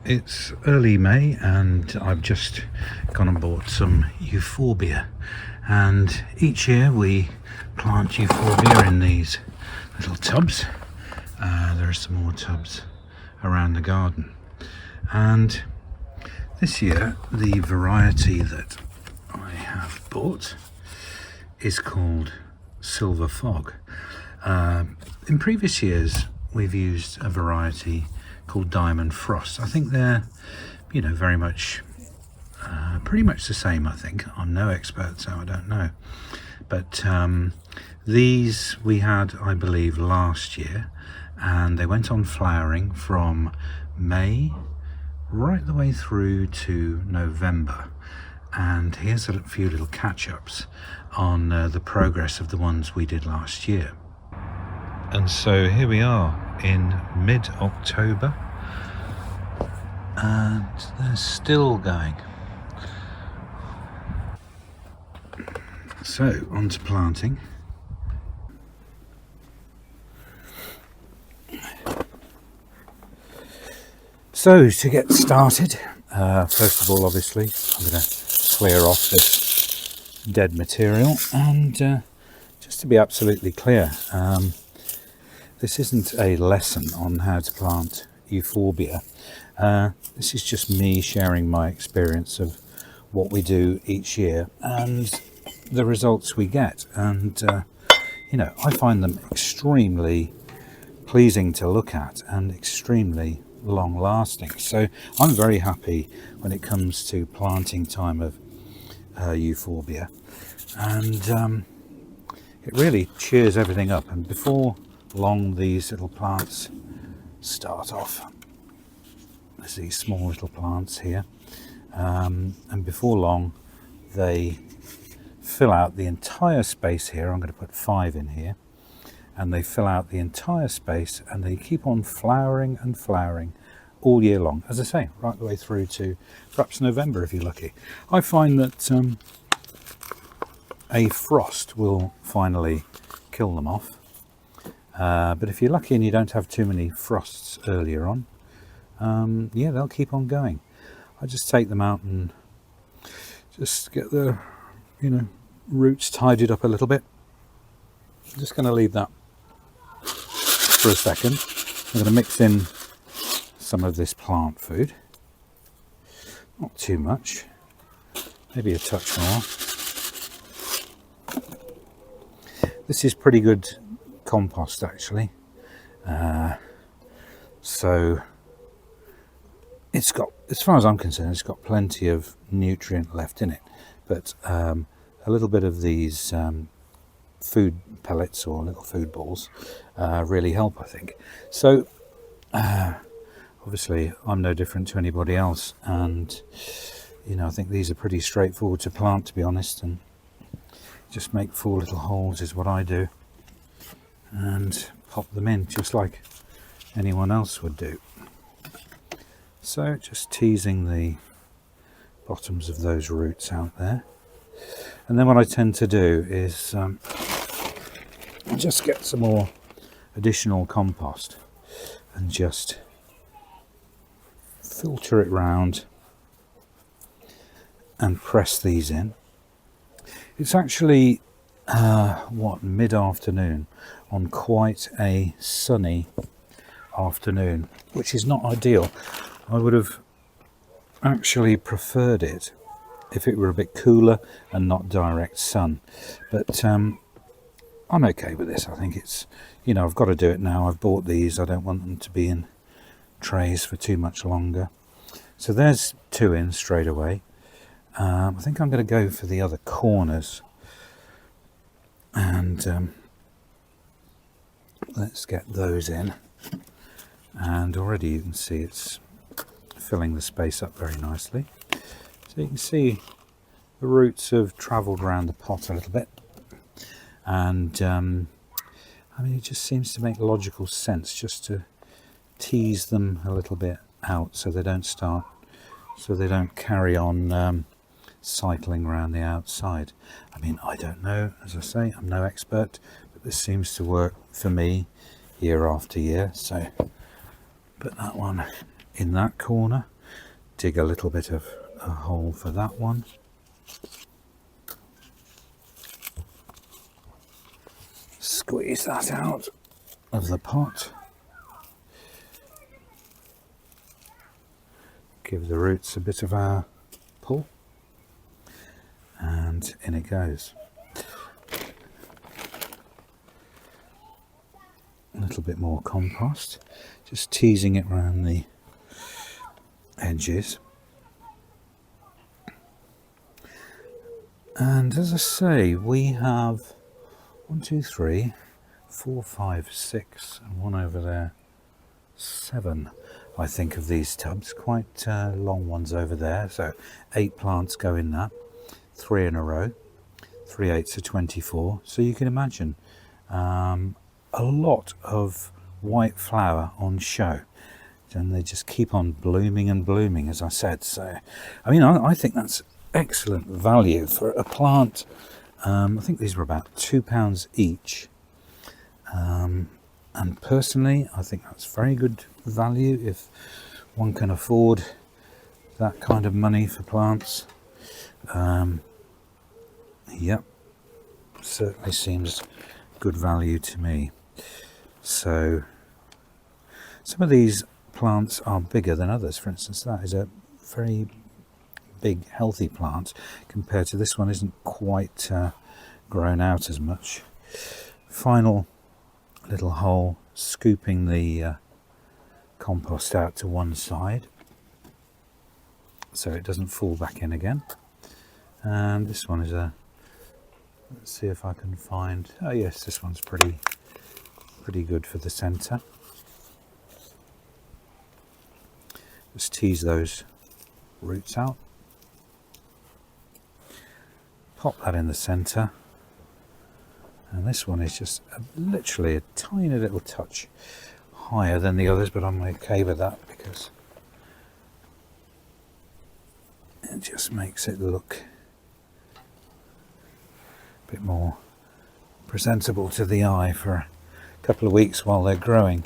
It's early May and I've just gone and bought some Euphorbia, and each year we plant Euphorbia in these little tubs. There are some more tubs around the garden, and this year the variety that I have bought is called Silver Fog. In previous years we've used a variety called Diamond Frost. I think they're, very much, pretty much the same, I think. I'm no expert, so I don't know. But these we had, I believe, last year, and they went on flowering from May right the way through to November. And here's a few little catch-ups on the progress of the ones we did last year. And so here we are in mid-October, and they're still going. So on to planting. So to get started, first of all, obviously I'm going to clear off this dead material, and just to be absolutely clear, this isn't a lesson on how to plant Euphorbia. This is just me sharing my experience of what we do each year and the results we get. And, I find them extremely pleasing to look at and extremely long lasting. So I'm very happy when it comes to planting time of Euphorbia. And it really cheers everything up. And before long, these little plants start off. There's these small little plants here, and before long they fill out the entire space here. I'm going to put 5 in here, and they fill out the entire space, and they keep on flowering and flowering all year long, as I say, right the way through to perhaps November if you're lucky. I find that a frost will finally kill them off. But if you're lucky and you don't have too many frosts earlier on, they'll keep on going. I just take them out and just get the, roots tidied up a little bit. I'm just going to leave that for a second. I'm going to mix in some of this plant food. Not too much, maybe a touch more. This is pretty good compost, actually, so it's got, as far as I'm concerned, it's got plenty of nutrient left in it, but a little bit of these food pellets or little food balls really help, I think. So obviously I'm no different to anybody else, and I think these are pretty straightforward to plant, to be honest, and just make 4 little holes is what I do, and pop them in just like anyone else would do. So just teasing the bottoms of those roots out there, and then what I tend to do is just get some more additional compost and just filter it round and press these in. It's actually mid-afternoon on quite a sunny afternoon, which is not ideal. I would have actually preferred it if it were a bit cooler and not direct sun, but I'm okay with this. I think it's, I've got to do it now. I've bought these. I don't want them to be in trays for too much longer. So there's 2 in straight away. I think I'm going to go for the other corners, and let's get those in. And already you can see it's filling the space up very nicely. So you can see the roots have travelled around the pot a little bit, and it just seems to make logical sense just to tease them a little bit out so they don't carry on cycling around the outside. I don't know, as I say, I'm no expert, but this seems to work for me. year after year. So put that one in that corner, dig a little bit of a hole for that one. Squeeze that out of the pot. Give the roots a bit of a pull, and in it goes. A little bit more compost, just teasing it around the edges. And as I say, we have 1, 2, 3, 4, 5, 6, and one over there, 7. I think of these tubs, quite long ones over there. So 8 plants go in that, 3 in a row, 3 8s are 24. So you can imagine a lot of white flower on show, and they just keep on blooming and blooming, as I said. So I mean, I think that's excellent value for a plant. I think these were about £2 each, and personally I think that's very good value if one can afford that kind of money for plants. Yep, certainly seems good value to me. So some of these plants are bigger than others. For instance, that is a very big healthy plant compared to this one isn't quite grown out as much. Final little hole, scooping the compost out to one side so it doesn't fall back in again. And this one is a, let's see if I can find, oh yes, this one's pretty good for the center. Just tease those roots out, pop that in the center, and this one is just literally a tiny little touch higher than the others, but I'm okay with that because it just makes it look a bit more presentable to the eye for a couple of weeks while they're growing.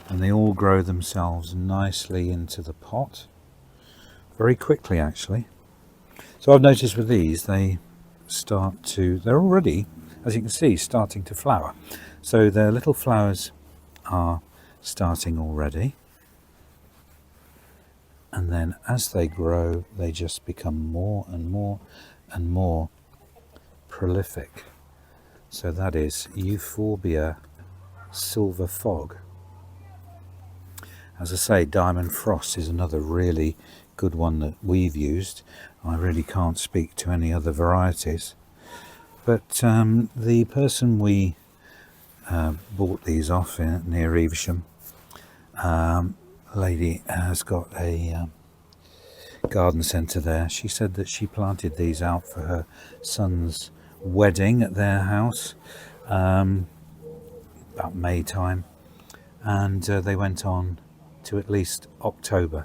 And they all grow themselves nicely into the pot very quickly, actually. So I've noticed with these, they're already, as you can see, starting to flower. So their little flowers are starting already, and then as they grow they just become more and more and more prolific. So that is Euphorbia silver fog. As I say, diamond frost is another really good one that we've used. I really can't speak to any other varieties, but the person we bought these off near Evesham, lady has got a garden centre there. She said that she planted these out for her son's wedding at their house about May time, and they went on to at least October,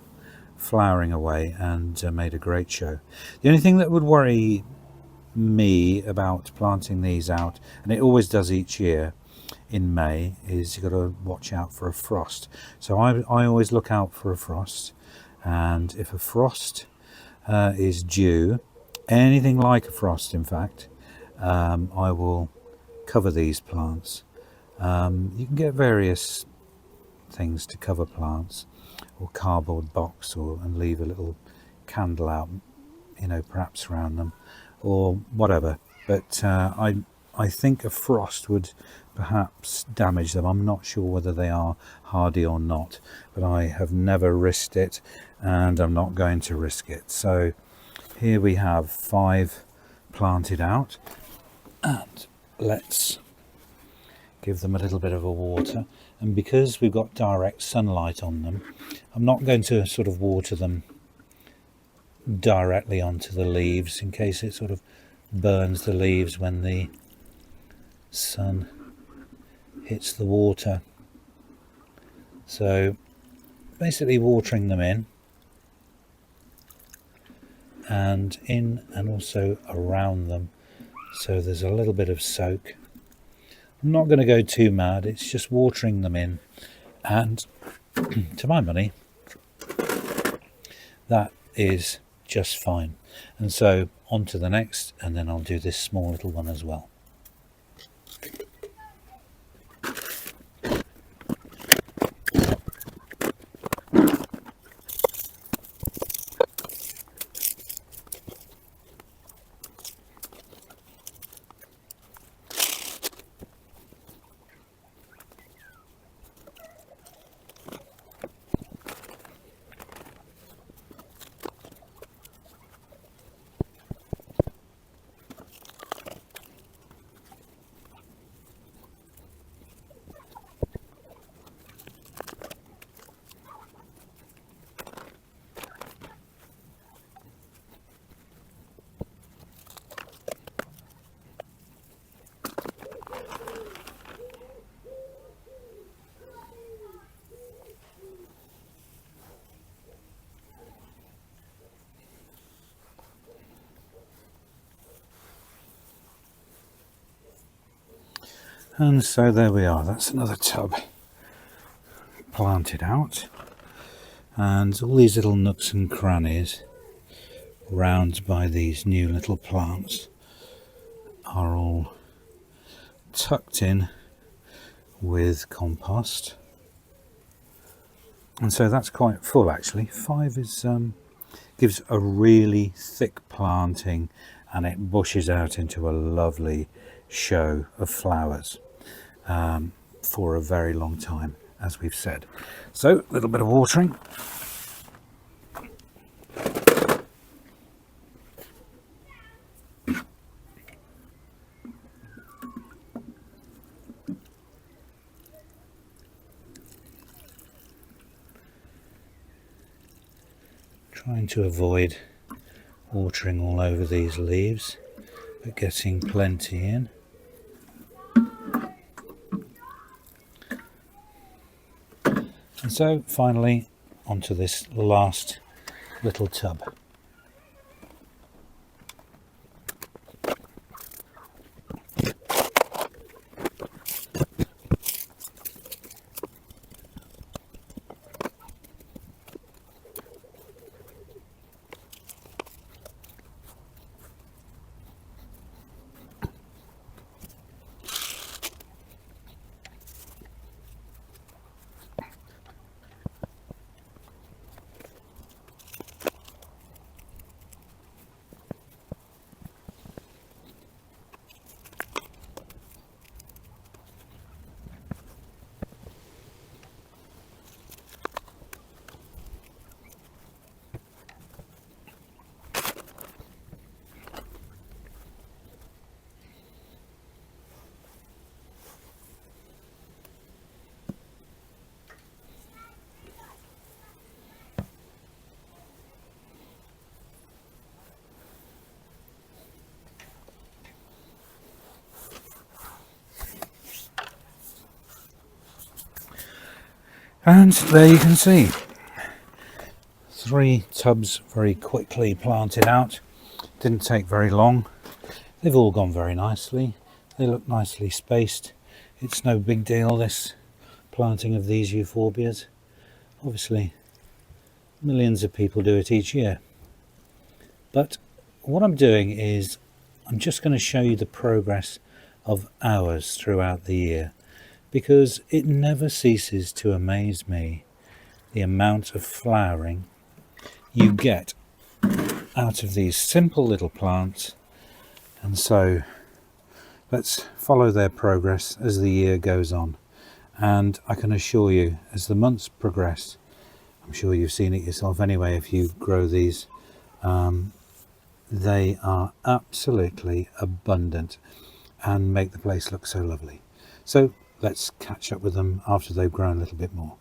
flowering away, and made a great show. The only thing that would worry me about planting these out, and it always does each year in May, is you've got to watch out for a frost. So I always look out for a frost, and if a frost is due, anything like a frost in fact, I will cover these plants. You can get various things to cover plants, or cardboard box, and leave a little candle out, perhaps around them, or whatever. But I think a frost would perhaps damage them. I'm not sure whether they are hardy or not, but I have never risked it, and I'm not going to risk it. So here we have 5 planted out, and let's give them a little bit of a water. And because we've got direct sunlight on them, I'm not going to sort of water them directly onto the leaves in case it sort of burns the leaves when the sun hits the water. So basically watering them in and also around them, so there's a little bit of soak. I'm not going to go too mad, it's just watering them in, and to my money that is just fine. And so on to the next, and then I'll do this small little one as well. And so there we are, that's another tub planted out, and all these little nooks and crannies round by these new little plants are all tucked in with compost, and so that's quite full actually. 5 is gives a really thick planting, and it bushes out into a lovely show of flowers for a very long time, as we've said. So a little bit of watering. Trying to avoid watering all over these leaves, but getting plenty in. And so finally onto this last little tub. And there you can see 3 tubs very quickly planted out. Didn't take very long. They've all gone very nicely. They look nicely spaced. It's no big deal, this planting of these euphorbias. Obviously millions of people do it each year. But what I'm doing is I'm just going to show you the progress of ours throughout the year, because it never ceases to amaze me the amount of flowering you get out of these simple little plants. And so let's follow their progress as the year goes on, and I can assure you, as the months progress, I'm sure you've seen it yourself anyway if you grow these, they are absolutely abundant and make the place look so lovely. So let's catch up with them after they've grown a little bit more.